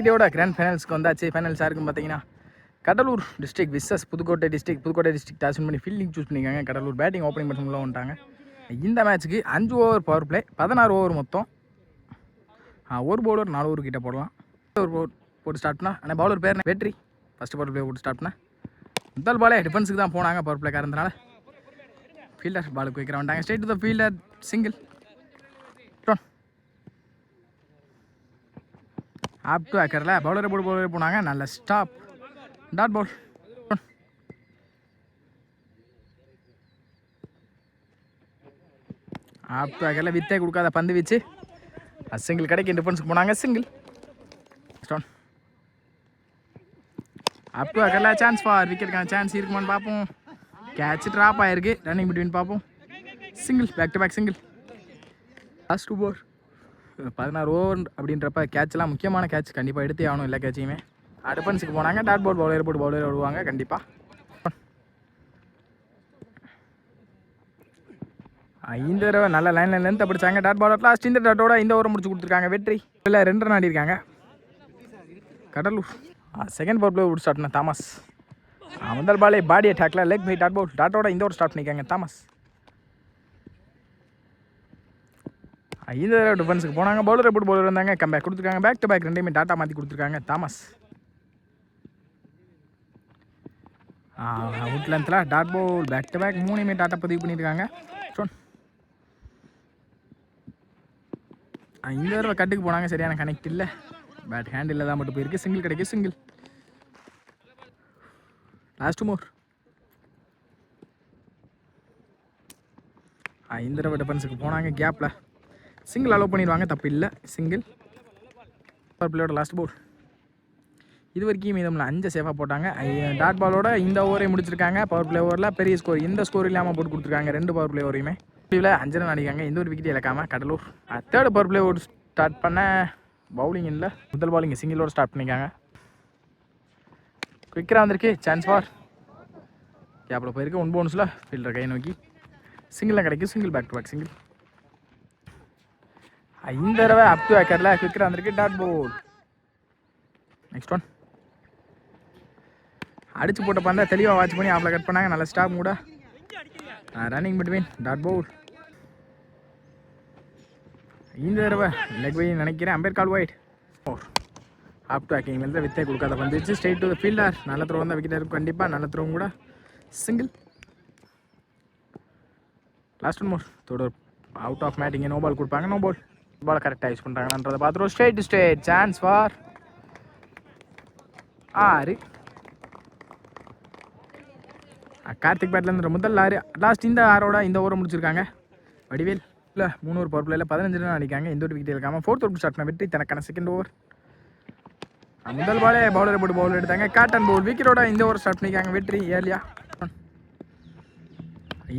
வீடியோட கிராண்ட் ஃபைனல்ஸ்க்கு வந்தாச்சு. ஃபைனல்ஸ் யாருக்குன்னு பார்த்தீங்கன்னா Cuddalore district versus Pudukkottai district toss பண்ணி ஃபீல்டிங் சூஸ் பண்ணிக்காங்க. கடலூர் பேட்டிங் ஓப்பனிங் பண்ண உள்ள வந்துட்டாங்க. இந்த மேட்ச்சுக்கு 5 ஓவர் பவர் பிளே, 16 ஓவர் மொத்தம். ஒரு பவுலர் 4 ஓவர் கிட்ட போடலாம். ஒரு பவுல் போட்டு ஸ்டார்ட் பண்ணா ஆனால் பவுலர் பேர் வெற்றி. ஃபஸ்ட்டு பவர் பிளே போட்டு ஸ்டார்ட் பண்ணேன். முதல் பாலே டிஃபென்ஸுக்கு தான் போனாங்க பவர் பிளே காரணத்தினால. ஃபீல்டர் பாலுக்கு வைக்கிற வந்துட்டாங்க. Straight to the fielder, single. Up to ஆக்கரில் பவுலரை போட்டு போனாங்க. நல்ல stop, dot ball. Up to ஆக்கரில் வித்தே கொடுக்காத பந்து வீச்சு சிங்கிள் கிடைக்கும். டிஃபென்ஸுக்கு போனாங்க, சிங்கிள். அப் டு ஆக்கரில் சான்ஸ் ஃபார் விக்கெட்டுக்கான சான்ஸ் இருக்குமான்னு பார்ப்போம். கேட்ச் ட்ராப் ஆகிருக்கு. ரன்னிங் பிட்வீன் பார்ப்போம். Single, back to back single. Last 2 over 16 over அப்படின்றப்ப கேட்ச்லாம் முக்கியமான கேட்ச் கண்டிப்பாக எடுத்தே ஆகணும். எல்லா கேட்சையுமே டிஃபென்ஸுக்கு போனாங்க. டாட் பால் பவுலர் போட்டு பவுலர் விடுவாங்க கண்டிப்பாக. இந்த தடவை நல்ல லைனில் லென்த் பிடிச்சாங்க. டாட் பால் லாஸ்ட் இந்த டாட்டோட இந்த ஓவர் முடிச்சு கொடுத்துருக்காங்க. வெற்றி. இல்லை 2 ரன் ஆடிருக்காங்க கடலூர். செகண்ட் பவர் பிளே விட்டு ஸ்டார்ட் பண்ண தாமஸ். முதல் பாலே பாடி அட்டாக்ல லெக் பை டாட் பால். டாட்டோட இந்த ஓவர் ஸ்டார்ட் பண்ணிக்காங்க தாமஸ். இந்த தடவை டிஃபென்ஸுக்கு போனாங்க. பவுலரை போட்டு பவுலர் வந்தாங்க. கம்பேக் கொடுத்துருக்காங்க. பேக் டு பேக் ரெண்டையுமே டாட்டா மாற்றி கொடுத்துருக்காங்க தாமஸ். அவுட் லென்த்தில் dot ball, back to back 3மே டாட்டா பதிவு பண்ணியிருக்காங்க. இந்த தடவை கட்டுக்கு போனாங்க. சரியான கனெக்ட் இல்லை. பேட் ஹேண்டில் தான் மட்டும் போயிருக்கு. சிங்கிள் கிடைக்கும், சிங்கிள். லாஸ்ட் மோர். இந்த தடவை டிஃபென்ஸுக்கு போனாங்க. கேப்பில் சிங்கிள் அலோவ் பண்ணிடுவாங்க, தப்பு இல்லை, சிங்கிள். பவர் பிளேயோட லாஸ்ட் பால். இது வரைக்கும் மீதமில்ல 5 சேஃபாக போட்டாங்க. டாட் பாலோட இந்த ஓவரை முடிச்சிருக்காங்க. பவர் பிளே ஓவரில் பெரிய ஸ்கோர் எந்த ஸ்கோர் இல்லாமல் போட்டு கொடுத்துருக்காங்க. 2 பவர் பிளே ஓவரையுமே 5 ரன் அடிக்காங்க. எந்த ஒரு விக்கெட் இழக்காமல் Cuddalore. Third power play over start பண்ண பவுலிங் இல்லை, முதல் பாலிங் சிங்கிளோட ஸ்டார்ட் பண்ணிக்காங்க. குவிக்கராக வந்திருக்கு. சான்ஸ் ஃபார் கேப்பில் போயிருக்கு. 1 பவுன்ஸில் ஃபீல்டர் கை நோக்கி சிங்கிளாக கிடைக்கும். Single, back to back single. இந்த தடவை அப் டு ஆக்கரில் குவிக்கராக வந்திருக்கு. Dot ball. Next one. அடிச்சு போட்ட பந்தா தெளிவாக வாட்ச் பண்ணி ஆப்பில் கட் பண்ணாங்க. நல்ல ஸ்டாப் கூட. Running between dot ball. இந்த தடவை லெக் வை நினைக்கிறேன். Umpire call wide. Up to ஆக்கிங் வந்து வித்தே கொடுக்காத வந்துச்சு. Straight to the fielder. நல்ல த்ரோ வந்தால் விக்கெட் இருக்கும் கண்டிப்பாக. நல்ல த்ரோவும் கூட. சிங்கிள். Last one more. தொடர் அவுட் ஆஃப் மேட். இங்கே நோ பால் கொடுப்பாங்க. No ball. பால் கரெக்டாக யூஸ் பண்ணுறாங்கன்றதை பார்த்துருவோம். Straight to straight chance for 6. Karthik பேட்லேருந்து முதல் 6. லாஸ்ட் இந்த 6ஓட இந்த ஓவரை முடிச்சிருக்காங்க. வடிவேல் இல்லை 3 ஓவர் பவர் பிளேயில் 15 ரன் அடிக்காங்க. எந்த ஒரு விக்கெட் இருக்காமல் 4th ஓவர் ஸ்டார்ட் பண்ண வெற்றி. தனக்கான செகண்ட் ஓவர். முதல் பாலே பவுலரை போட்டு பவுலர் எடுத்தாங்க. கேட்டன் பவுல் விக்கெட்டோட இந்த ஓவர் ஸ்டார்ட் பண்ணிக்காங்க. வெற்றி ஏர்லியா.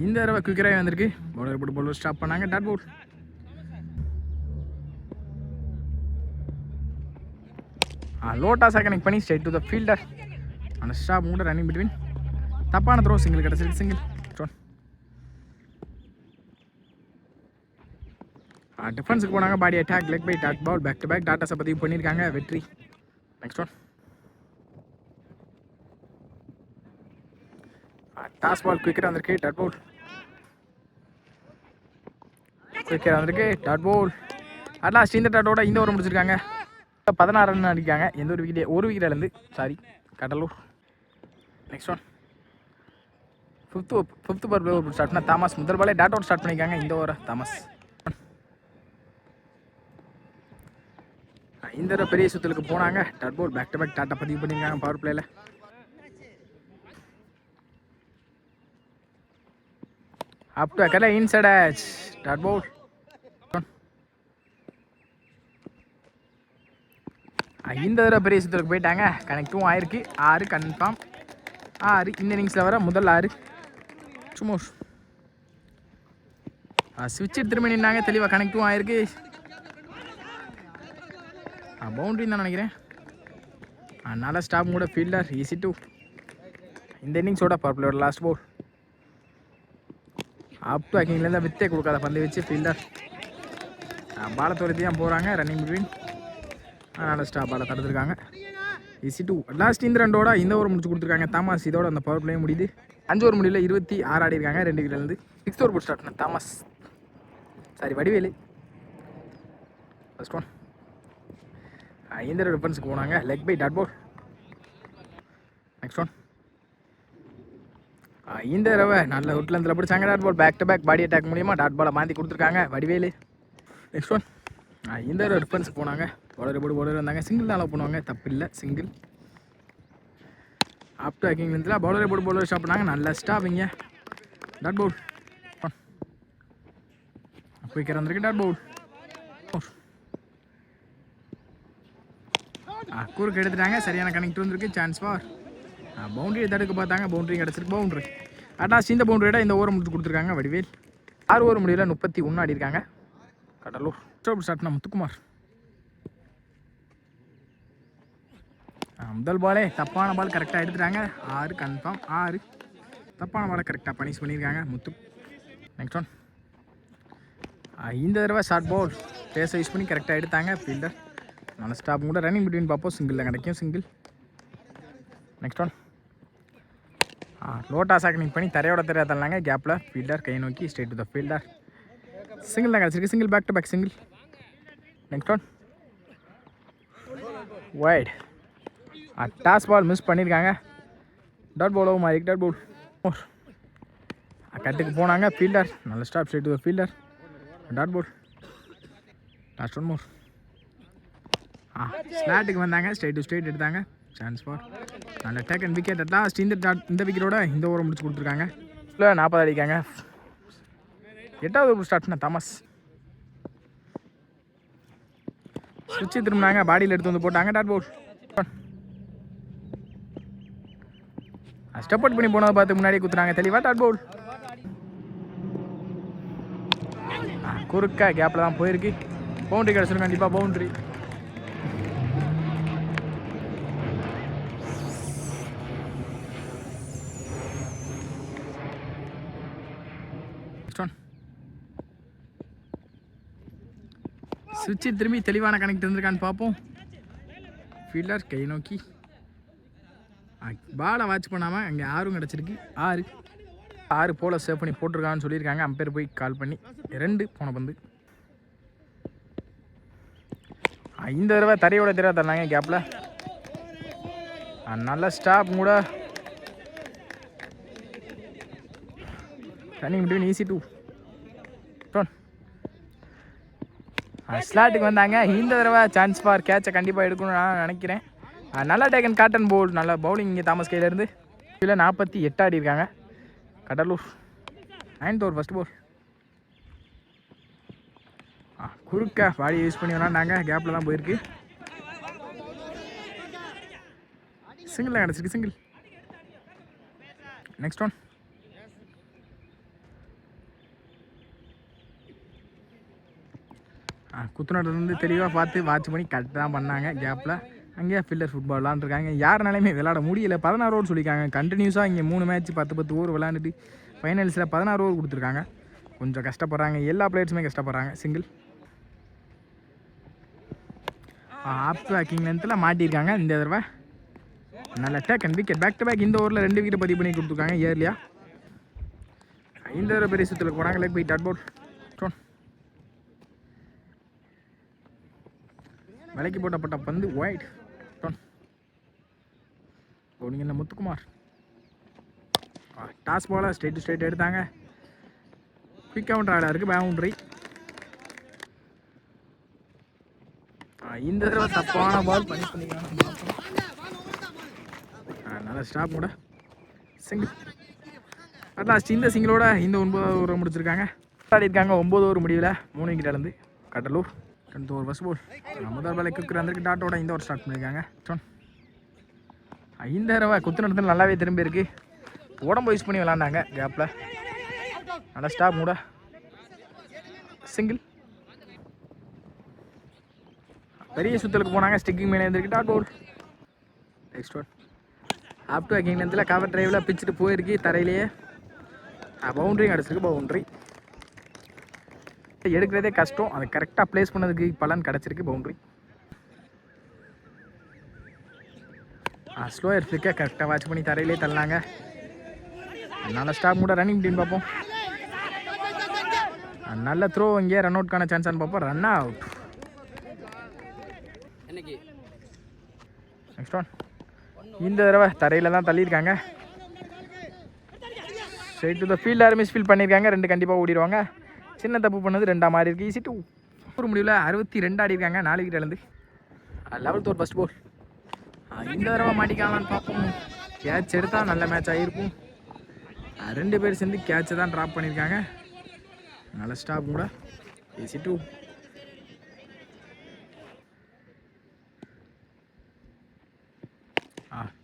இந்த தடவை குவிக்கராக வந்திருக்கு. பவுலர் போட்டு பவுலர் ஸ்டாப் பண்ணாங்க. Dot ball. லோட்டாஸாக கனெக்ட் பண்ணி ஸ்ட்ரெயிட் டு த ஃபீல்டர். அந்த ஸ்டாப் மூட ரன்னிங் பிட்வீன். தப்பான த்ரோ, சிங்கிள் கிடச்சிருக்கு. சிங்கிள். டிஃபென்ஸுக்கு போனாங்க. Body attack leg bye dot ball, back to back டாட்டாஸை பதிவு பண்ணியிருக்காங்க. வெற்றி. Next one. டாஸ் பால் குவிக்கராக வந்திருக்கு. டாட் பால். குவிக்கராக வந்திருக்கு. டாட் பால். அட்லாஸ்ட் இந்த டாட்டோட இந்த ஓவர் முடிச்சிருக்காங்க. 16 ரன் அடிக்காங்க. எந்த ஒரு விக்கெட், ஒரு விக்கெட் இழந்து Cuddalore. Next one. Fifth power play over start பண்ண தாமஸ். முதல் பாலே டாட் அவுட் ஸ்டார்ட் பண்ணிக்காங்க. இந்த ஓவரை தாமஸ். இந்த தடவை பெரிய சுத்தலுக்கு போனாங்க. Dot ball, back to back டாட்டா பதிவு பண்ணியிருக்காங்க பவர் பிளேயில். அப் டு அக்கரில் இன்சைட் ஆச் டாட் பால். இந்த தடவை பெரிய சுத்தலுக்கு போயிட்டாங்க. கனெக்டும் ஆயிருக்கு. 6 கன்ஃபார்ம். 6 இந்த இன்னிங்ஸில் வர முதல் 6 சும்மா ஸ்விட்ச் திரும்பி நின்னாங்க. தெளிவாக கனெக்டும் ஆயிருக்கு. பவுண்ட்ரி தான் நினைக்கிறேன். நல்ல ஸ்டாப் கூட ஃபீல்டர். Easy two. இந்த இன்னிங்ஸோட பவர் பிளேயோட லாஸ்ட் பால். அப் டு ஆக்கிங்லேருந்து வித்தே கொடுக்காத பந்து வச்சு ஃபீல்டர் பாலை துரத்தி தான் போகிறாங்க. ரன்னிங் பிட்வீன் அதனால் ஸ்டாப்பால் தடுத்துருக்காங்க. ஈஸி 2. லாஸ்ட் இந்த ரெண்டோட இந்த ஓவர் முடிச்சு கொடுத்துருக்காங்க தாமஸ். இதோட அந்த பவர் பிளே முடியுது. 5 ஓவர் முடியல 26 ஆடி இருக்காங்க 2 விக்கெட்லேருந்து. 6th ஓவர் போட்டு ஸ்டார்ட் பண்ண Thomas, sorry Vadivelu. First one. இந்த டிஃபென்ஸுக்கு போனாங்க, leg bye dot ball. Next one. இந்த தடவை நல்ல உட்லந்தில் பிடிச்சாங்க dot ball. Back to back body attack மூலியமாக டாட் பாலை மாற்றி கொடுத்துருக்காங்க வடிவேலு. Next one. இந்த தடவை டிஃபென்ஸுக்கு போனாங்க, பவுலர் வந்தாங்க. சிங்கிள் தான் அலோவ் பண்ணுவாங்க, தப்பு இல்லை, சிங்கிள். அப் டு அக்கிங் லென்த்தில் பவுலர் ஸ்டாப் பண்ணாங்க, நல்ல ஸ்டாப்பிங்க. டாட் பவுல் குயிக்கர் வந்திருக்கு. டாட் பவுல் குறுக்கு எடுத்துட்டாங்க, சரியான கனெக்ட் வந்திருக்கு. சான்ஸ் ஃபார் பவுண்டரி தடுக்க பார்த்தாங்க, பவுண்டரி கிடச்சிருக்கு. பவுண்டரி அட்டாஸ். இந்த பவுண்டரியோட இந்த ஓவர் முடிச்சு கொடுத்துருக்காங்க வடிவேல். 6 ஓவர் முடியல 31 ஆடி இருக்காங்க கடலூர். ஸ்டார்ட்னா முத்துக்குமார். முதல் பாலே தப்பான பால் கரெக்டாக எடுத்துட்டாங்க. 6 கன்ஃபார்ம். 6 தப்பான பாலை கரெக்டாக பனிஷ் பண்ணியிருக்காங்க முத்து. Next one. இந்த தடவை ஷார்ட் பால் பேஸை யூஸ் பண்ணி கரெக்டாக எடுத்தாங்க ஃபீல்டர். நல்ல ஸ்டாப் கூட ரன்னிங் பிட்வீன் பார்ப்போம், சிங்கிளில் கிடைக்கும், சிங்கிள். Next one. லோட்டா சாக்னிங் பண்ணி தரையோட தள்ளாங்க கேப்பில். ஃபீல்டர் கை நோக்கி straight to the fielder. Single தான் கிடச்சிருக்கு, single. Back to back single. Next one. Wide. Toss ball miss பண்ணியிருக்காங்க. டாட் பால் ஓவர் மாதிரி. டாட் பால் கட்டுக்கு போனாங்க ஃபீல்டர். நல்ல stop straight to the fielder. Dot ball. Last one more. ஸ்லாட்டுக்கு வந்தாங்க, straight to straight எடுத்தாங்க. சான்ஸ் ஃபார் நல்ல take and wicket. At last இந்த விக்கெட்டோட இந்த ஓவரை முடிச்சு கொடுத்துருக்காங்க. 40 அடிக்காங்க. 8வது ஓவர் ஸ்டார்ட் பண்ண தாமஸ். சுவிட்சு திரும்பினாங்க, பாடியில் எடுத்து வந்து போட்டாங்க. டாட் பால். ஸ்டெப் அவுட் பண்ணி போனதை பார்த்து முன்னாடியே குத்துறாங்க தெளிவாக. டாட் பால் குறுக்க கேப்பில் தான் போயிருக்கு. பவுண்டரி கிடச்சிடும் கண்டிப்பாக, பவுண்டரி. சுவிட்சு திரும்பி தெளிவான கனெக்ட் இருந்திருக்கான்னு பார்ப்போம். ஃபீல்டர் கை நோக்கி பாலை வாட்ச் பண்ணாமல் அங்கே 6 கிடச்சிருக்கு. 6 போல சேவ் பண்ணி போட்டிருக்கான்னு சொல்லியிருக்காங்க அம்பேர் போய் கால் பண்ணி. 2 போன பந்து. இந்த தடவை தரையோட தந்தாங்க கேப்பில். நல்ல ஸ்டாப் கூட. Running between easy 2. ஸ்லாட்டுக்கு வந்தாங்க. இந்த தடவை சான்ஸ் ஃபார் கேட்சை கண்டிப்பாக எடுக்கணும்னு நான் நினைக்கிறேன். நல்லா டேக்கன் காட்டன் போல். நல்ல பவுலிங் இங்கே தாமஸ் கையிலேருந்து. இதில் 48 ஆடி இருக்காங்க கடலூர். 9th ஓவர் ஃபர்ஸ்ட் பால். குறுக்க பாடியை யூஸ் பண்ணி விளாண்டாங்க, கேப்பில் தான் போயிருக்கு. சிங்கிள் தான் கிடச்சிருக்கு, சிங்கிள். Next one. குத்துனதுலேருந்து தெளிவாக பார்த்து வாட்ச் பண்ணி கரெக்ட் தான் பண்ணாங்க கேப்பில். அங்கேயே ஃபீல்டர் ஃபுட்பால் விளாண்டுருக்காங்க. யாருனாலையுமே விளாட முடியல. 16 ஓவர் சொல்லியிருக்காங்க கண்டினியூஸாக. இங்கே 3 மேட்ச் 10 ஓவர் விளாண்டுட்டு ஃபைனல்ஸில் 16 ஓவர் கொடுத்துருக்காங்க. கொஞ்சம் கஷ்டப்படுறாங்க, எல்லா பிளேயர்ஸுமே கஷ்டப்படுறாங்க. சிங்கிள். ஆப் பேக்கிங் லென்த்தில் மாட்டியிருக்காங்க இந்த தடவை. நல்ல take and wicket. Back to back இந்த ஓவரில் 2 விக்கெட் பதிவு பண்ணி கொடுத்துருக்காங்க இயர்லியாக. இந்த தடவை பெரிய சுற்றில் போனாங்க. Leg bye dot ball. விலைக்கு போட்டப்பட்ட பந்து ஒயிட். பவுலிங்கில் முத்துக்குமார். டாஸ் பால ஸ்ட்ரெயிட் டு ஸ்ட்ரெயிட் எடுத்தாங்க. குயிக் கவுண்டர் ஆடாக இருக்குது, பவுண்டரி. இந்த தடவை தப்பான பால் பண்ணிக்கலாம். நல்ல ஸ்டாப் கூட, சிங்கிள். அட்லாஸ்ட் இந்த சிங்கிளோட இந்த 9வது ஓவர் முடிச்சிருக்காங்க. ஆடிருக்காங்க 9 ஓவர் முடிவில் 3 விக்கெட் இழந்து Cuddalore. 10th over first ball. முதல் பால் குக்கர் வந்திருக்கு. டாட்டோட இந்த ஓவர் ஸ்டார்ட் பண்ணியிருக்காங்க. இந்த தடவை குத்து நடத்துல நல்லாவே திரும்பி இருக்கு. உடம்பு யூஸ் பண்ணி விளாண்டாங்க கேப்பில். நல்லா ஸ்டாப் கூட, சிங்கிள். பெரிய சுத்தலுக்கு போனாங்க. ஸ்டிக்கிங் மேலே இருந்திருக்கு. Dot ball. Next one. Up to அக்கிங் லென்த்தில் கவர் டிரைவில் பிச்சுட்டு போயிருக்கு தரையிலேயே. பவுண்டரியும் கிடச்சிருக்கு, பவுண்டரி. எடுக்கிறதே கஷ்டம், அதை கரெக்டாக ப்ளேஸ் பண்ணதுக்கு பலன் கிடச்சிருக்கு, பவுண்டரி. ஸ்லோயர் ஃப்ளிக்கை கரெக்டாக வாட்ச் பண்ணி தரையிலே தள்ளாங்க. நல்ல ஸ்டாப் கூட ரன்னிங் அப்படின்னு பார்ப்போம். நல்ல த்ரோ இங்கே ரன் அவுட்கான சான்ஸான்னு பார்ப்போம். Run out. Next one. இந்த தடவை தரையில் தான் தள்ளியிருக்காங்க. Straight to the fielder misfield பண்ணியிருக்காங்க. 2 கண்டிப்பாக ஓடிடுவாங்க. சின்ன தப்பு பண்ணது 2 மாதிரி இருக்குது. ஈஸி 2 ஒரு முடிவில் 62 ஆடிருக்காங்க 4 விக்கெட் இழந்து. 11th ஓவர் ஃபர்ஸ்ட் பால். இந்த தடவை மாட்டிக்கலாம்னு பார்ப்போம். கேட்ச் எடுத்தால் நல்ல மேட்ச் ஆகிருக்கும். 2 பேர் சேர்ந்து கேட்சை தான் ட்ராப் பண்ணியிருக்காங்க. நல்ல ஸ்டாப் கூட. ஈஸி 2.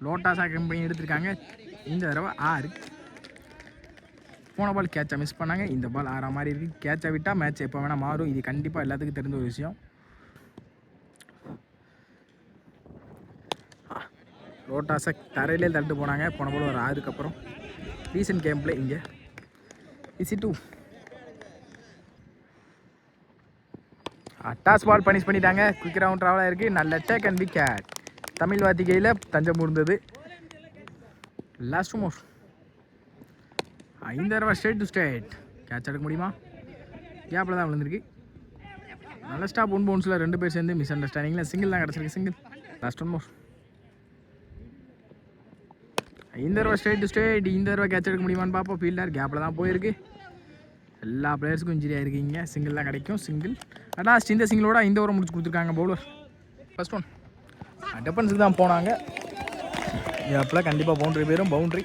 லோட்டாஸாக கம்பெனி எடுத்திருக்காங்க. இந்த தடவை 6. போன பால் கேட்சை மிஸ் பண்ணாங்க. இந்த பால் 6 மாதிரி இருக்குது. கேட்சை விட்டால் மேட்ச் எப்போ வேணால் மாறும். இது கண்டிப்பாக எல்லாத்துக்கும் தெரிஞ்ச ஒரு விஷயம். லோட்டாஸை தரையிலே தள்ளிட்டு போனாங்க. போன பால் ஒரு 6க்கு அப்புறம் ரீசன்ட் கேம் பிளே இங்கே. ஈஸி 2. டாஸ் பால் பனிஷ் பண்ணிட்டாங்க. குயிக் ரவுண்ட் ட்ராவலாக இருக்குது. நல்ல டேக் அண்ட் விக்கெட். தமிழ் வாத்திகையில் தஞ்சம் இருந்தது. Last most. இந்த தடவை ஸ்ட்ரைட் டு ஸ்ட்ரைட் கேட்ச் எடுக்க முடியுமா? கேப்பில் தான் விழுந்திருக்கு. நல்ல ஸ்டாப். 1 பவுன்ஸில் 2 பேர் சேர்ந்து மிஸ் அண்டர்ஸ்டாண்டிங்கில் சிங்கிள் தான் கிடச்சிருக்கு. சிங்கிள். Last one most. இந்த தடவை ஸ்ட்ரைட் டு ஸ்ட்ரைட். இந்த தடவை கேட்ச் எடுக்க முடியுமான்னு பார்ப்போம். ஃபீல்டர் கேப்பில் தான் போயிருக்கு. எல்லா பிளேயர்ஸுக்கும் இன்ஜுரி ஆகிருக்கீங்க. சிங்கிள் தான் கிடைக்கும். சிங்கிள். லாஸ்ட் இந்த சிங்கிளோட இந்த ஓவரை முடிச்சு கொடுத்துருக்காங்க பவுலர். First one. டிஃபென்ஸுக்கு தான் போனாங்க. கேப்பில் கண்டிப்பாக பவுண்ட்ரி போயிடும். பவுண்ட்ரி.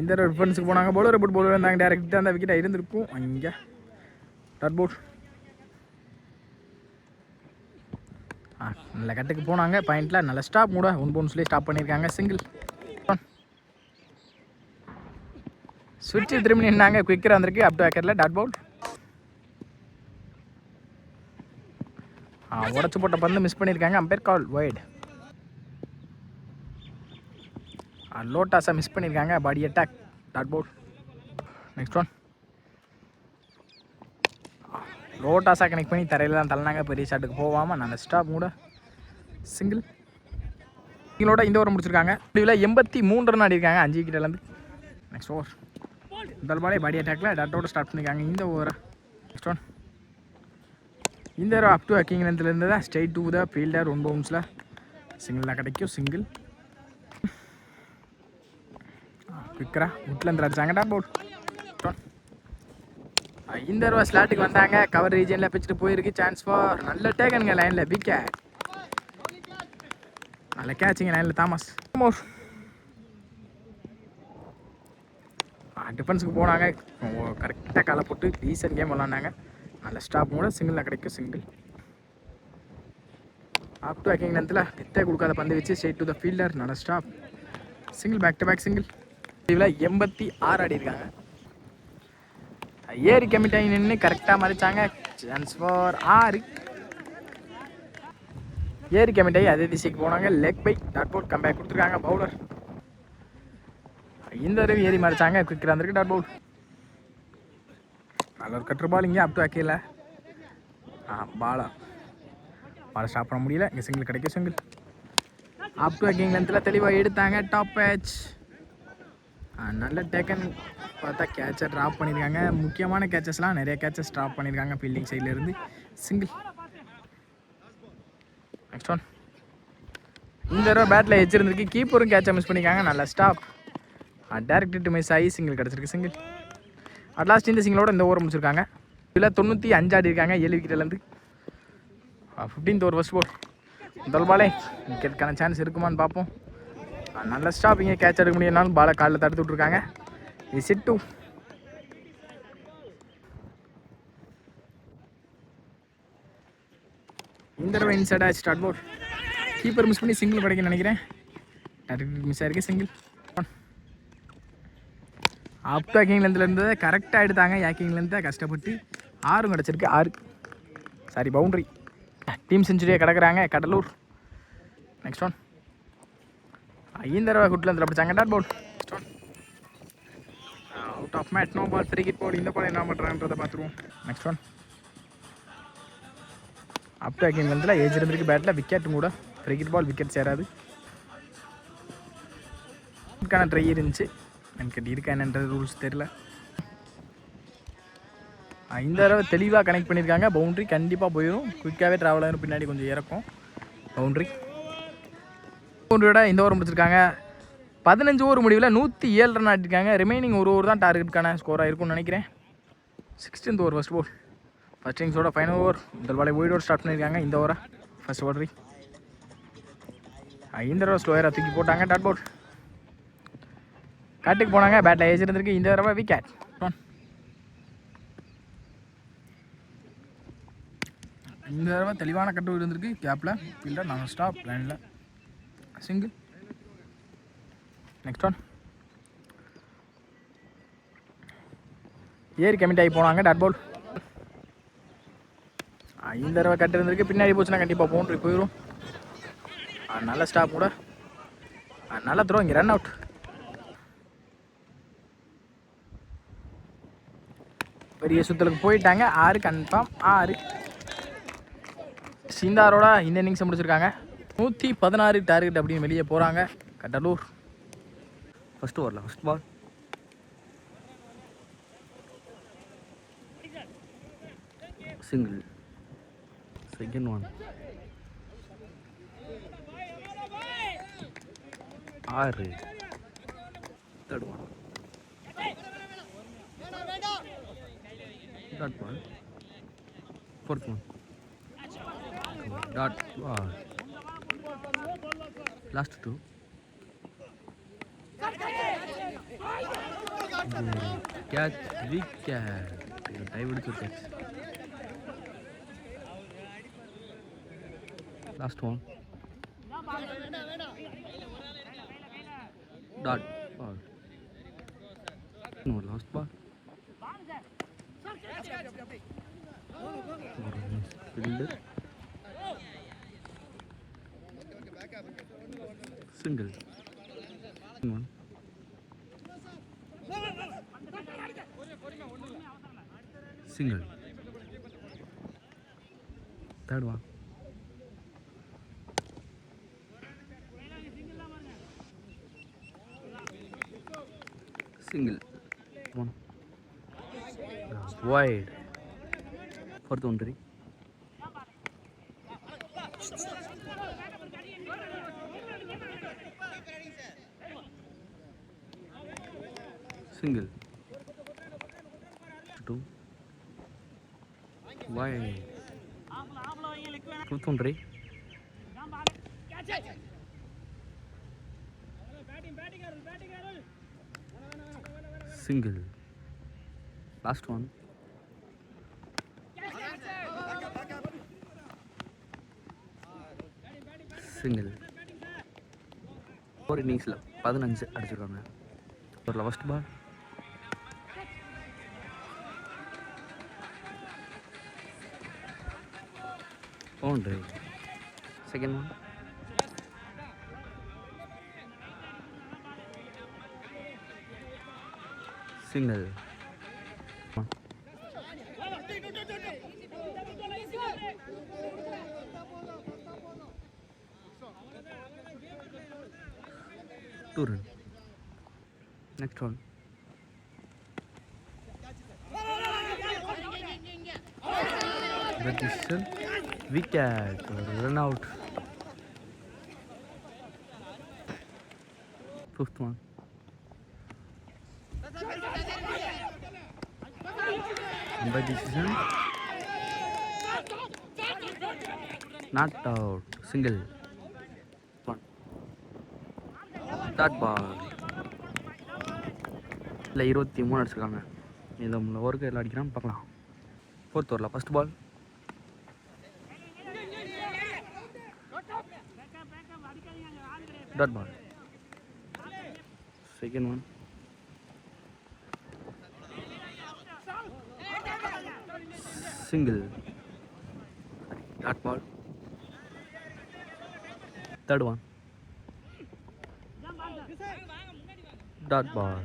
இந்த டிஃபென்ஸுக்கு போனாங்க. பவுலர் பட் பவுலர் இருந்தாங்க. டேரக்டாக அந்த விக்கெட்டாக இருந்திருக்கும். இங்கே டாட் போட். நல்ல கட்டுக்கு போனாங்க. பாயிண்டில் நல்ல ஸ்டாப் கூட 1 பவுன்ஸ்லேயே ஸ்டாப் பண்ணியிருக்காங்க. சிங்கிள். சுவிட்சு திரும்பி நின்னாங்க. குயிக்கராக வந்திருக்கு. அப் டு விக்கெட்டில் டாட் பவுல். உடச்சு போட்ட பந்து மிஸ் பண்ணியிருக்காங்க. Umpire call wide. லோட்டாஸை மிஸ் பண்ணியிருக்காங்க. Body attack dot ball. Next one. லோட்டாஸாக கனெக்ட் பண்ணி தரையில் தான் தள்ளினாங்க. பெரிய ஷாட்டுக்கு போகாமல் நல்ல ஸ்டாப் கூட. சிங்கிள். சிங்கிளோட இந்த ஓவர் முடிச்சிருக்காங்க. முடிவில் 83 ரன் ஆடிருக்காங்க 5 விக்கெட்லேருந்து. Next over. முதல் பாலே பாடி அட்டாக்ல டாட்டோட ஸ்டார்ட் பண்ணியிருக்காங்க இந்த ஓவரை. Next one. இந்த ஓவர் அப் டு அக்கிங் லென்த்லேருந்து தான் ஸ்ட்ரைட் டு த ஃபீல்டர் 1 பவுன்ஸில் சிங்கிள் தான் கிடைக்கும். சிங்கிள். குயிக்கராக உட்லேருந்து அடிச்சாங்க. டாட் பவுல். இந்த தடவை ஸ்லாட்டுக்கு வந்தாங்க. கவர் ரீஜனில் பிச்சுட்டு போயிருக்கு. சான்ஸ் ஃபார் நல்ல டேக்கனுங்க லைனில். விக்கெட். நல்ல கேட்சிங்க லைனில் தாமஸ். டிஃபென்ஸுக்கு போனாங்க. கரெக்டாக காலை போட்டு ரீசன்ட் கேம் விளாண்டாங்க. நல்ல ஸ்டாப் கூட. சிங்கிள் தான் கிடைக்கும். சிங்கிள். அப் டு அக்கிங் லென்த்தில் வித்தே கொடுக்காத பந்து வச்சு ஸ்ட்ரைட் டு த ஃபீல்டர். நல்ல stop. Single. Back to back single. இதில் 86 ஆடிருக்காங்க. ஏரி கமிட் ஆகி நின்று கரெக்டாக மறைச்சாங்க. Chance for 6. ஏரி கமிட் ஆகி அதே திசைக்கு போனாங்க. Leg bye dot ball. Comeback கொடுத்துருக்காங்க பவுலர். இந்த தடவை ஏறி மறைச்சாங்க. குயிக்கராக வந்திருக்கு. Dot ball. நல்ல ஒரு கட்டுற பால் இங்கே. அப் டு அக்கையில் பாலை ஸ்டாப் பண்ண முடியல. இங்கே சிங்கிள் கிடைக்கும். சிங்கிள். அப் டு அக்கிங் லென்த்தில் தெளிவாக எடுத்தாங்க. Top batch. நல்ல டேக்கன் பார்த்தா கேட்சை ட்ராப் பண்ணியிருக்காங்க. முக்கியமான கேட்சஸ்லாம் நிறைய கேட்சஸ் ட்ராப் பண்ணியிருக்காங்க ஃபீல்டிங் சைட்லேருந்து. சிங்கிள். Next one. இந்த தடவை பேட்டில் வச்சிருந்துருக்கு. கீப்பரும் கேட்சை மிஸ் பண்ணியிருக்காங்க. நல்ல ஸ்டாப். டேரக்ட் மிஸ் ஆகி சிங்கிள் கிடச்சிருக்கு. சிங்கிள். அட்லாஸ்ட் இந்த சிங்கிளோட இந்த ஓவர் முடிச்சிருக்காங்க. இதில் 95 ஆடிருக்காங்க 7 விக்கெட்லேருந்து. 15th over first ball. முதல் பாலே விக்கெட்டுக்கான சான்ஸ் இருக்குமான்னு பார்ப்போம். நல்ல ஸ்டாப். இங்கே கேட்ச் எடுக்க முடியும்னாலும் பாலை காலில் தடுத்து விட்ருக்காங்க. இது சிட் 2. இந்த தடவை இன்சைட் ஆச்சு. டாட் பவுல். கீப்பர் மிஸ் பண்ணி சிங்கிள் கிடைக்குன்னு நினைக்கிறேன். டேரக்ட் மிஸ் ஆயிருக்கு. சிங்கிள். அப் டு அக்கிங் லென்த்தில் இருந்ததை கரெக்டாக எடுத்தாங்க. யாக்கிங் லென்த்தை கஷ்டப்பட்டு 6 கிடச்சிருக்கு. 6. Sorry boundary. டீம் செஞ்சுரியாக கிடக்குறாங்க கடலூர். Next one. இந்த தடவை குட்லேருந்து பிடிச்சாங்க. Dot ball. Out of mat. No ball. Free hit ball. இந்த பால் என்ன பண்ணுறாங்கன்றதை பார்த்துருவோம். Next one. அப்டாக்கிங் வந்து ஏஜ் இருந்திருக்கு பேட்டில். விக்கெட்டும் கூட கிரிக்கெட் பால் விக்கெட் சேராது. இதுக்கான ட்ரை இருந்துச்சு. எனக்கு இருக்கா என்னன்றது ரூல்ஸ் தெரில. இந்த தடவை தெளிவாக கனெக்ட் பண்ணியிருக்காங்க. பவுண்ட்ரி கண்டிப்பாக போயிடும். குயிக்காகவே ட்ராவல் ஆகிடும். பின்னாடி கொஞ்சம் இறக்கும் பவுண்ட்ரியோட இந்த ஓவர் முடிச்சிருக்காங்க. 15 ஓவர் முடிவில் 107 ரன் ஆட்டிருக்காங்க. ரிமைனிங் ஒரு ஓவர் தான் டார்கெட்டுக்கான ஸ்கோராக இருக்கும்னு நினைக்கிறேன். 16th over first ball. First இன்னிங்ஸோட ஃபைனல் ஓவர். முதல் பாலை ஒயிட் ஸ்டார்ட் பண்ணியிருக்காங்க. இந்த ஓவரை ஃபர்ஸ்ட் பவுண்டரி. இந்த தடவை ஸ்லோயராக தூக்கி போட்டாங்க. Dot ball. காட்டுக்கு போனாங்க. பேட்டில் ஏஜ் இருந்திருக்கு. இந்த தடவை விக்கெட். இந்த தடவை தெளிவான கட்டு இருந்திருக்கு. கேப்பில் ஃபீல்டர் நான் ஸ்டாப் லைனில் சிங்கிள். Next one. ஏறி கமிட் ஆகி போனாங்க. Dot ball. இந்த தடவை கட்டு இருந்திருக்கு. பின்னாடி போச்சுன்னா கண்டிப்பாக பவுண்ட்ரி போயிடும். நல்ல ஸ்டாப் கூட. நல்ல த்ரோ. இங்கே ரன் அவுட். பெரிய சுத்தலுக்கு போயிட்டாங்க. 6 கன்ஃபார்ம். 6 சிந்தாரோட இந்த இன்னிங்ஸை முடிச்சிருக்காங்க. 116 டார்கெட் அப்படின்னு வெளியே போகிறாங்க கடலூர். ஃபர்ஸ்ட் ஓவரில் first ball. Single. Second one. 6. Third one. Dot ball. Fourth one. Dot ball. Last 2. Catch. Wicket. Dive எடுத்து catch. Last one. Dot ball. Last ball. Fielder. Single. One. Single. Third one. single one wide fourth boundary single two wide fourth boundary single last one single four innings la 15 அடிச்சிருக்காங்க ஒரு last ball boundary second one single two run next one that is wicket run out fifth one by decision not out single one that ball இல்லை 23 அடிச்சிருக்காங்க இந்த ஓவருக்கு எல்லாம் அடிக்கிறான்னு பார்க்கலாம் fourth ஓவரில் first ball dot ball second one single dot ball third one dot ball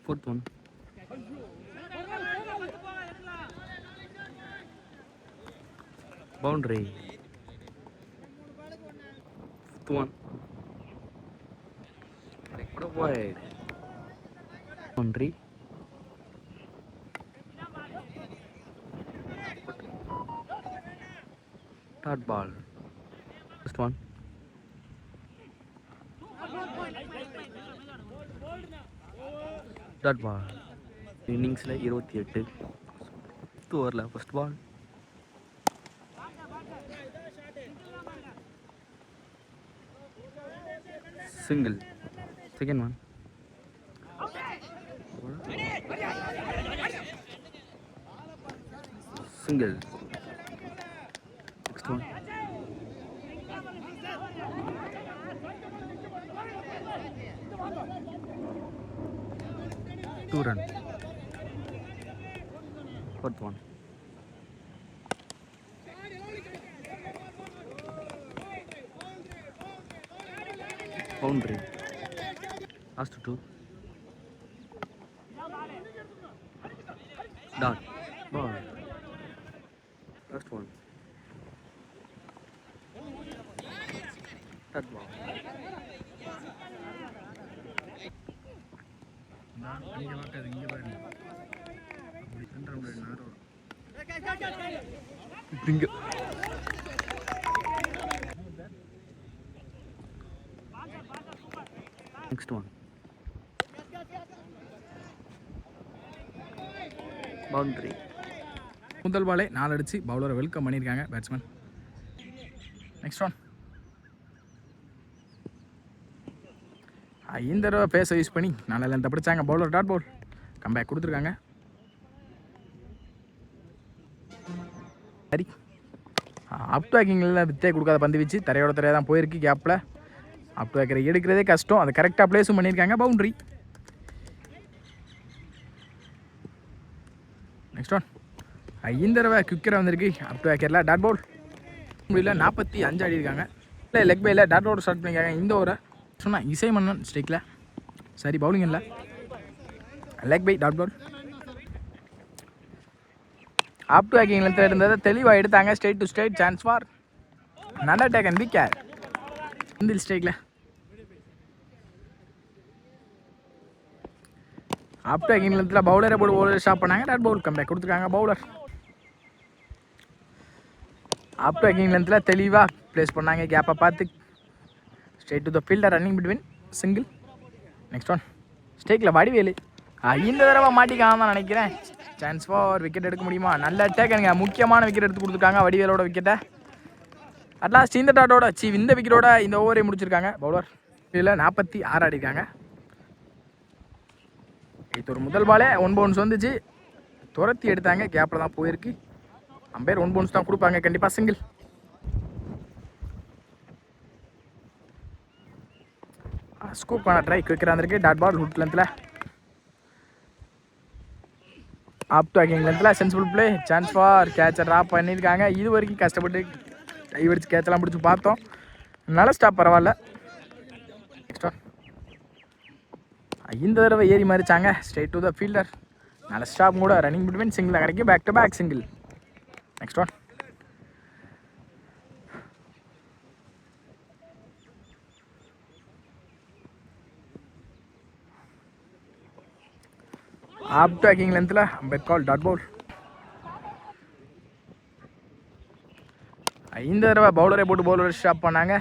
fourth one boundary. Fifth one. Wide. Boundary. Third ball. First one. Third ball. இன்னிங்ஸில் 28. 5th ஓவரில் first ball. Single. Second one. Single. Next one. Two run. Fourth one. Boundary. Last two. Dot. Ball. Last one. Third ball. Bring it. Next one. Boundary. முதல் பாலே 4 அடிச்சு பவுலரை welcome பண்ணியிருக்காங்க batsman. Next one. இந்த தடவை பேஸை use பண்ணி நல்ல லென்த்தை பிடிச்சாங்க. பவுலர் டாட் பவுல் கம்பேக் கொடுத்துருக்காங்க. சரி, அப் டு வேக்கிங்கில் வித்தே கொடுக்காத பந்து வச்சு தரையோட தரையாக தான் போயிருக்கு. கேப்பில் அப் டு வேக்கரை எடுக்கிறதே கஷ்டம். அதை கரெக்டாக ப்ளேஸும் பண்ணியிருக்காங்க. பவுண்ட்ரி. Next one. இந்த தடவை குவிக்கராக வந்திருக்கு அப் டு வேக்கரில் டாட் பவுல். முடியல 45 ஆடி இருக்காங்க. இல்லை லெக் பையில் டாட் பவுல் ஸ்டார்ட் பண்ணியிருக்காங்க. இந்த ஓவரை சொன்னால் இசை மன்னன் ஸ்ட்ரைக்கில். சரி, பவுலிங் இல்லை, leg bye dot ball. Up to வேக்கிங் லென்த்தில் இருந்ததை தெளிவாக எடுத்தாங்க. Straight to straight chance for நல்ல டேக் அண்ட் விக்கெட். இந்த ஸ்ட்ரைக்கில் அப் டு வேக்கிங் லென்த்தில் பவுலரை போட்டு பவுலர் ஸ்டாப் பண்ணாங்க. டாட் பவுல் கம்பேக் கொடுத்துருக்காங்க. பவுலர் அப் டு வேக்கிங் லென்த்தில் தெளிவாக ப்ளேஸ் பண்ணாங்க. கேப்பை பார்த்து straight to the fielder running between single. Next one. ஸ்ட்ரைக்கில் வடிவேலு இந்த தடவை மாட்டிக்காம தான் நினைக்கிறேன். சான்ஸ் ஃபார் விக்கெட் எடுக்க முடியுமா? நல்ல டேக்கனுங்க. முக்கியமான விக்கெட் எடுத்து கொடுத்துருக்காங்க வடிவேலோட விக்கெட்டை. அட்லாஸ்ட் இந்த டாட்டோட இந்த விக்கெட்டோட இந்த ஓவரே முடிச்சிருக்காங்க பவுலர். இதில் 46 ஆடிருக்காங்க. இது ஒரு முதல் பாலே 1 பவுன்ஸ் வந்துச்சு. துரத்தி எடுத்தாங்க. கேப்பில் தான் போயிருக்கு. அம்பையர் 1 பவுன்ஸ் தான் கொடுப்பாங்க கண்டிப்பாக. சிங்கிள். ஸ்கூப் பண்ண ட்ரை குவிக்கராக இருந்திருக்கு. டாட் பால் ஹுட் லென்த்தில் அப் டு வேக்கிங் லென்த்தில் சென்சிபிள் பிளே. சான்ஸ் ஃபார் கேட்சை ட்ராப் பண்ணியிருக்காங்க. இது வரைக்கும் கஷ்டப்பட்டு கை வடிச்சு கேட்செல்லாம் பிடிச்சி பார்த்தோம். நல்ல ஸ்டாப், பரவாயில்ல. Next one. இந்த தடவை ஏறி மாறிச்சாங்க. Straight to the fielder. நல்ல ஸ்டாப் கூட. ரன்னிங் பிட்வீன் சிங்கிள் கிடைக்கும். Back to back single. Next one. Up to வேக்கிங் லென்த்தில் பெட் கால் டாட் பவுல். இந்த தடவை பவுலரை போட்டு பவுலரை ஸ்டாப் பண்ணாங்க.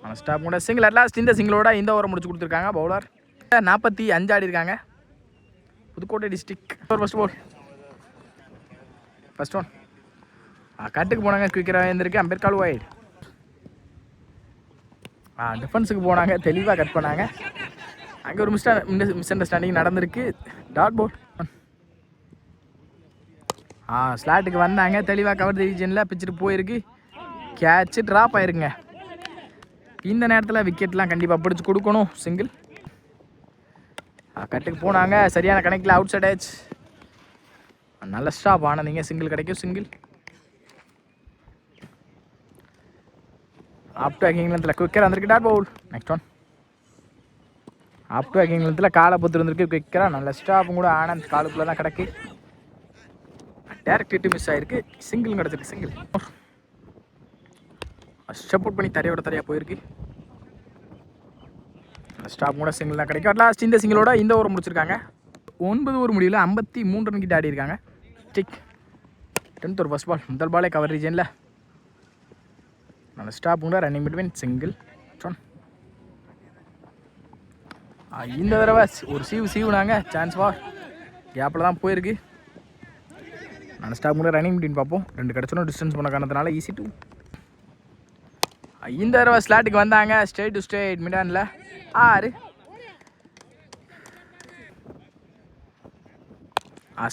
ஆனால் ஸ்டாப் கூட சிங்கிள். அட்லாஸ்ட் இந்த சிங்கிளோட இந்த ஓவரை முடிச்சு கொடுத்துருக்காங்க பவுலர். 45 ஆடி இருக்காங்க. Pudukkottai district. First ball. First one. கட்டுக்கு போனாங்க. குவிக்கராக இருந்திருக்கு. Ampere call white. டிஃபென்ஸுக்கு போனாங்க. தெளிவாக கட் பண்ணாங்க. அங்கே ஒரு மிஸ் அண்டர்ஸ்டாண்டிங் நடந்திருக்கு. Dot ball. ஸ்லாட்டுக்கு வந்தாங்க. தெளிவாக கவர் ரீஜனில் பிச்சுட்டு போயிருக்கு. கேட்சு ட்ராப் ஆயிருங்க. இந்த நேரத்தில் விக்கெட்லாம் கண்டிப்பாக பிடிச்சி கொடுக்கணும். சிங்கிள். கட்டுக்கு போனாங்க. சரியான கணக்கில் அவுட் சைட் ஆச்சு. நல்ல ஸ்டாப் ஆனதிங்க. சிங்கிள் கிடைக்கும். சிங்கிள். அப் டு வேக்கிங் லென்த்தில் குவிக்கராக இருந்திருக்கு. Dot ball. Next one. Up to வேக்கிங் லென்த்தில் காலை பொத்து இருந்திருக்கு. குவிக்கராக நல்ல ஸ்டாப்பும் கூட. ஆனந்த் காலுக்குள்ளே தான் கிடக்கு. டேரக்ட் ஹிட் மிஸ் ஆயிருக்கு. சிங்கிள் கிடச்சிருக்கு. சிங்கிள் சப்போர்ட் பண்ணி தரையோட தரையாக போயிருக்கு. ஸ்டாப் கூட சிங்கிள் தான் கிடைக்கும். லாஸ்ட் இந்த சிங்கிளோட இந்த ஓவர் முடிச்சிருக்காங்க. 9 ஓவர் முடிவில் 53 ரன் கிட்ட ஆடி இருக்காங்க. ஸ்டிக் 10th ஓவர் ஃபர்ஸ்ட் பால். முதல் பாலே கவர் ரீஜனில். நல்ல ஸ்டாப் கூட ரன்னிங் பிட்வீன் சிங்கிள். இந்த தடவை ஒரு சீவுனாங்க. சான்ஸ் ஃபார் கேப்பில் தான் போயிருக்கு. நல்ல ஸ்டாப் கூட ரன்னிங் பிட்வீன் பார்ப்போம். 2 கிடச்சோம் டிஸ்டன்ஸ் பண்ண காரணத்தினால ஈஸி 2. இந்த தடவை ஸ்லாட்டுக்கு வந்தாங்க. ஸ்ட்ரெயிட் டு ஸ்ட்ரெயிட் மிடானில் 6.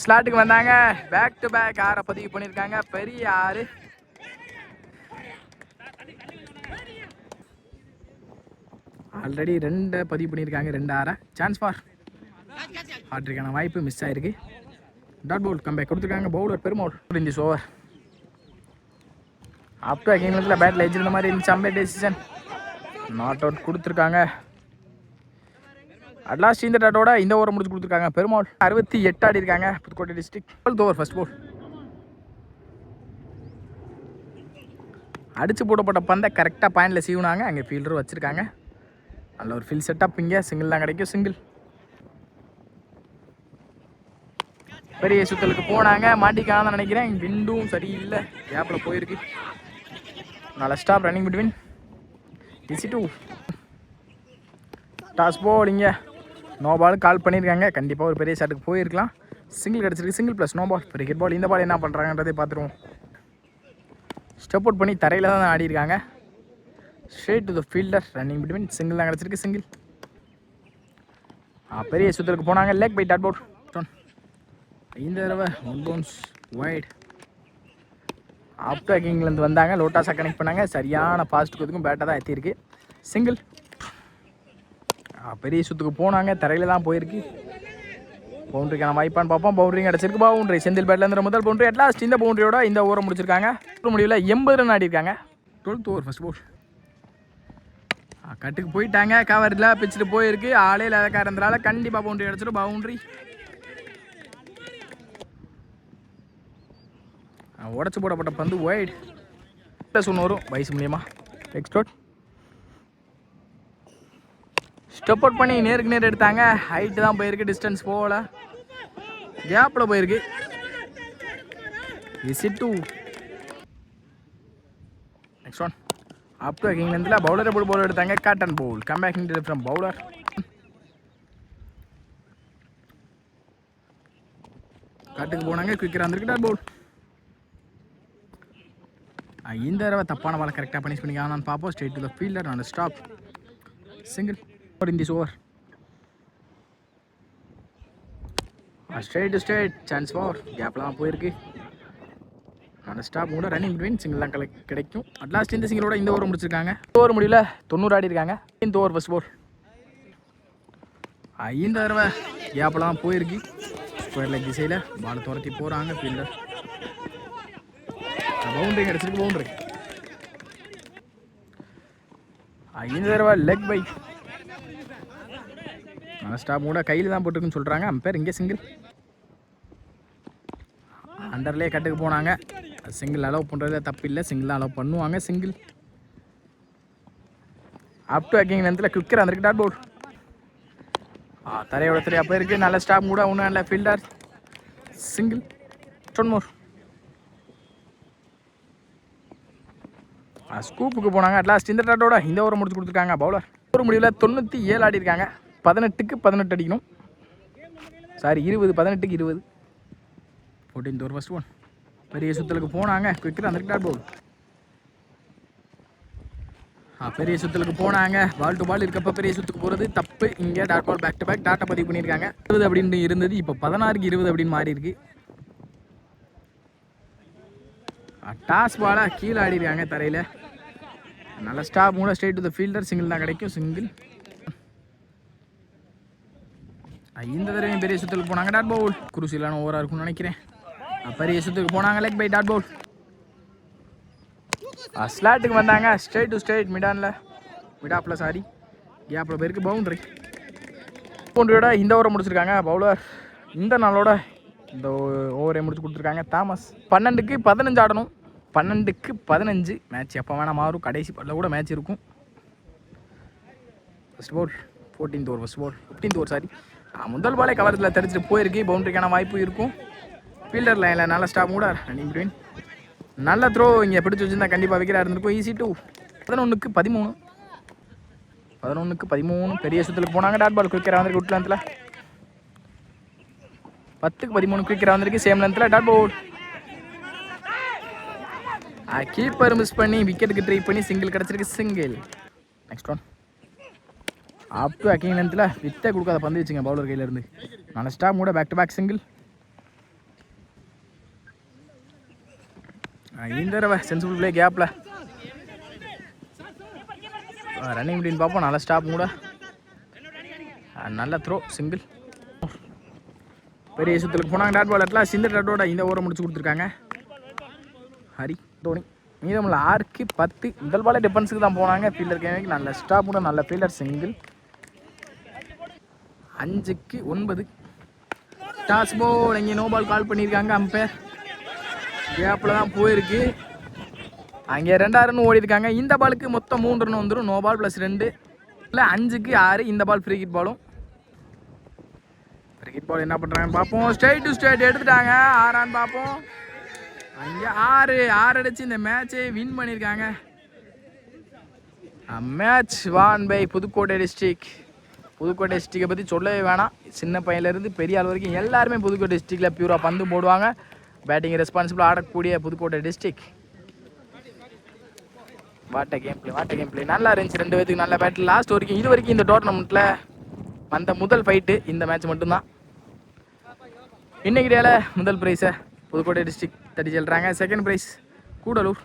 ஸ்லாட்டுக்கு வந்தாங்க. பேக் டு பேக் 6 பதிவு பண்ணியிருக்காங்க. பெரிய 6. ஆல்ரெடி 2 பதிவு பண்ணியிருக்காங்க. 2 6. சான்ஸ் ஃபார் ஹாட்ரிக்கான வாய்ப்பு மிஸ் ஆயிருக்கு. டாட் பவுல் கம்பேக் கொடுத்துருக்காங்க. பவுலர் பெருமாள் இந்த ஓவர். அப் டு அகைன்ல பேட்டில் வச்சிருந்த மாதிரி இருந்துச்சு. அம்பேர் டெசிஷன் நாட் அவுட் கொடுத்துருக்காங்க. அட்லாஸ்ட் இந்த டாட்டோட இந்த ஓவரை முடிச்சு கொடுத்துருக்காங்க. பெருமாள் 68 ஆடி இருக்காங்க. Pudukkottai district. 12th over first ball. அடிச்சு போடப்பட்ட பந்தை கரெக்டாக பாயிண்டில் சீவுனாங்க. அங்கே ஃபீல்டர் வச்சுருக்காங்க. நல்ல ஒரு ஃபீல் செட்டப். இங்கே சிங்கிள் தான் கிடைக்கும். சிங்கிள் பெரிய சுத்தலுக்கு போனாங்க. மாட்டிக்காதான் நினைக்கிறேன். விண்டும் சரியில்லை. கேப்பில் போயிருக்கு. நல்ல stop running between easy 2. Toss ball. இங்கே நோ பால் கால் பண்ணியிருக்காங்க. கண்டிப்பாக ஒரு பெரிய ஷாட்டுக்கு போயிருக்கலாம். சிங்கிள் கிடச்சிருக்கு. Single plus no ball. Cricket ball. இந்த பால் என்ன பண்ணுறாங்கன்றதே பார்த்துருவோம். ஸ்டெப் அவுட் பண்ணி தரையில் தான் ஆடி இருக்காங்க. Straight to the fielder running between single தான் கிடச்சிருக்கு. சிங்கிள் பெரிய சுத்தலுக்கு போனாங்க. Leg bye dot Pavul. இந்த தடவை 1 பவுன்ஸ் வைட். ஆப் பேக்கிங்லேருந்து வந்தாங்க. லோட்டாஸாக கனெக்ட் பண்ணாங்க. சரியான ஃபாஸ்ட்டுக்கு ஒதுக்கும் பேட்டை தான் எத்திருக்கு. சிங்கிள் பெரிய சுத்துக்கு போனாங்க. தரையில் தான் போயிருக்கு. பவுண்ட்ரிக்கான வாய்ப்பான்னு பார்ப்போம். பவுண்டரி கிடச்சிருக்கு. பவுண்டரி செந்தில் பேட்லேருந்து முதல் பவுண்டரி. அட்லாஸ்ட் இந்த பவுண்டரியோட இந்த ஓவரை முடிச்சிருக்காங்க. முடிவில் 80 ரன் ஆடி இருக்காங்க. 12th ஓவர் ஃபர்ஸ்ட் பால். கட்டுக்கு போயிட்டாங்க. கவரில் பிச்சுட்டு போயிருக்கு. ஆளே இல்லாத இருந்தனால கண்டிப்பாக பவுண்டரி கிடச்சிடும். பவுண்டரி உடச்சி போடப்பட்ட பந்து ஒயிட். ப்ளஸ் 1 வரும் வயசு மூலியமா. எக்ஸ்ட்ரோட் ஸ்டெப் அவுட் பண்ணி நேருக்கு நேர் எடுத்தாங்க. ஹைட்டு தான் போயிருக்கு. டிஸ்டன்ஸ் போகல. கேப்பில் போயிருக்கு. Easy 2. Next one. Up to இங்கிலாந்தில் பவுலரை போட்டு பவுலர் எடுத்தாங்க. காட்டன் பவுல் கம்பேக்கிங் ஃப்ரம் பவுலர். காட்டுக்கு போனாங்க. குயிக்கராக வந்திருக்கு. டாட் பவுல். இந்த தடவை தப்பான பாலை கரெக்டாக பனிஷ் பண்ணிக்கானான்னு பார்ப்போம். Straight to the fielder. நான் stop single in this over. Straight to straight chance for கேப்லாம் போயிருக்கு. நான் ஸ்டாப் கூட ரன்னிங் பிட்வீன் சிங்கிள் தான் கிடைக்கும். அட்லாஸ்ட் இந்த சிங்கிளோட இந்த ஓவர் முடிச்சிருக்காங்க. ஓவர் முடியல 90 ஆடி இருக்காங்க. இந்த ஓவர் ஃபர்ஸ்ட் பால். இந்த தடவை கேப்லாம் போயிருக்கு. ஸ்கொயர் லெக் திசையில் பால் துரத்தி போகிறாங்க. ஃபீல்டர் பவுண்டரி கிடச்சிருக்கு. பவுண்டரி இந்த தடவை லெக் பை. நான் ஸ்டாப் கூட கையில் தான் போட்டுருக்குன்னு சொல்கிறாங்க அம்பேர். இங்கே சிங்கிள் அண்டர்லேயே கட்டுக்கு போனாங்க. சிங்கிள் அலோவ் பண்ணுறதுல தப்பு இல்லை. சிங்கிள் அலோவ் பண்ணுவாங்க. சிங்கிள் அப் டு அக்கிங் நேரத்தில் குவிக்கர் வந்திருக்கு. டாட் பவுல். தரையோட தரையாக போயிருக்கு. நல்ல ஸ்டாப் கூட ஒன்றும் இல்லை. Fielder single. 10 மோர். ஸ்கூப்புக்கு போனாங்க. அட்லாஸ்ட் இந்த டாட்டோட இந்த ஓவரை முடிச்சு கொடுத்துருக்காங்க. பவுலர் ஒரு முடிவில் 97 ஆடி இருக்காங்க. 18க்கு 18 அடிக்கணும். Sorry 20. 18க்கு 20. 14th over first one. பெரிய சுத்தலுக்கு போனாங்க. குயிக்கர் அந்த டாட் பவுல். பெரிய சுத்தலுக்கு போனாங்க. பால் டு பால் இருக்கப்போ பெரிய சுத்துக்கு போகிறது தப்பு. இங்கே dot ball back to back டாட்டா பதிவு பண்ணியிருக்காங்க. 20 அப்படின்னு இருந்தது. இப்போ 16க்கு 20 அப்படின்னு மாறி இருக்கு. டாஸ் பாலாக கீழே ஆடி இருக்காங்க தரையில். நல்ல ஸ்டாப் கூட straight to the fielder. Single தான் கிடைக்கும். சிங்கிள் இந்த தடவையும் பெரிய சுற்றுக்கு போனாங்க. டாட் பவுல். குருசிலான ஓவராக இருக்கும்னு நினைக்கிறேன். பெரிய சுற்றுக்கு போனாங்க. Leg bye dot ball. ஸ்லாட்டுக்கு வந்தாங்க. ஸ்ட்ரெயிட் டு ஸ்ட்ரெயிட் மிடானில் மிடாப்பில் சாரி கேப்பில் போயிருக்கு. பவுண்டரி. பவுண்டரியோட இந்த ஓவரை முடிச்சிருக்காங்க. பவுலர் இந்த நாளோட இந்த ஓவரை முடிச்சு கொடுத்துருக்காங்க தாமஸ். 12க்கு 15 ஆடணும். 12க்கு 15 மேட்ச் எப்போ வேணால் மாறும். கடைசி பாலில் கூட மேட்ச் இருக்கும். First ball 14th over, first ball 15th over sorry. முதல் பாலே கவரத்தில் தெரிஞ்சிட்டு போயிருக்கு. பவுண்டரிக்கான வாய்ப்பு இருக்கும். ஃபீல்டர் லைனில் நல்ல ஸ்டாப் கூட ரன்னிங் பிட்வீன். நல்ல த்ரோ இங்கே பிடிச்சி வச்சுருந்தா கண்டிப்பாக விக்கெட்டாக இருந்திருக்கும். Easy two. 11க்கு 13. 11க்கு 13 பெரிய சுற்றுக்கு போனாங்க. டாட் பால் குயிக்கராக வந்திருக்கு விட் லென்த்தில். 10க்கு 13 குயிக்கராக வந்திருக்கு சேம் லென்த்தில். டாட் பால் கீப்பர் மிஸ் பண்ணி விக்கெட்டுக்கு ட்ரை பண்ணி சிங்கிள் கிடச்சிருக்கு. Single. Next one up to அக்கிங் லென்த்தில் வித்தே கொடுக்காத பந்து வச்சுங்க பவுலர் கையிலேருந்து. நல்ல ஸ்டாப் கூட பேக் டு பேக் சிங்கிள். இந்த தடவை சென்சிபிள் பிளே கேப்பில் ரன்னிங் அப்படின்னு பார்ப்போம். நல்ல ஸ்டாப் கூட நல்ல த்ரோ சிங்கிள். பெரிய சுற்றுக்கு போனாங்க. டாட் பால் எட்லாம் இந்த டாட்டோட இந்த ஓவரை முடிச்சு கொடுத்துருக்காங்க ஹரி தோனி. மீதமுள்ள 6க்கு 10. முதல் பாலே டிஃபென்ஸுக்கு தான் போனாங்க. ஃபீல்டர் கேமிக்கு நல்ல ஸ்டாப் கூட நல்ல ஃபீல்டர் சிங்கிள். 5க்கு 9 டாஸ் பால். இங்கே நோ பால் கால் பண்ணியிருக்காங்க அம்பையர். கேப்பில் தான் போயிருக்கு. அங்கே 2 ரன் ஓடி இருக்காங்க. இந்த பாலுக்கு மொத்தம் 3 ரன் வந்துடும். நோ பால் +2 இல்லை 5க்கு 6. இந்த பால் ஃப்ரீ ஹிட் பாலும். ஃப்ரீ ஹிட் பால் என்ன பண்ணுறாங்கன்னு பார்ப்போம். ஸ்ட்ரைட் டு ஸ்ட்ரைட் எடுத்துட்டாங்க. 6 பார்ப்போம். அங்கே 6 அடிச்சு இந்த மேட்சை வின் பண்ணியிருக்காங்க. Match won by Pudukkottai district. Pudukkottai டிஸ்ட்ரிக்டை பற்றி சொல்லவே வேணாம். சின்ன பையன்லேருந்து பெரிய ஆள் வரைக்கும் எல்லாருமே புதுக்கோட்டை டிஸ்ட்ரிக்டில் பியூராக பந்து போடுவாங்க. பேட்டிங் ரெஸ்பான்சிபிளாக ஆடக்கூடிய புதுக்கோட்டை டிஸ்ட்ரிக்ட். வாட்ட கேம் பிளே நல்லா இருந்துச்சு. 2 பேத்துக்கு நல்ல பேட்டில். லாஸ்ட் வரைக்கும் இது வரைக்கும் இந்த டோர்னமெண்ட்டில் வந்த முதல் ஃபைட்டு இந்த மேட்ச் மட்டும்தான். இன்னைக்கு டேல முதல் ப்ரைஸை புதுக்கோட்டை டிஸ்ட்ரிக்ட் தட்டி செல்கிறாங்க. Second prize Cuddalore.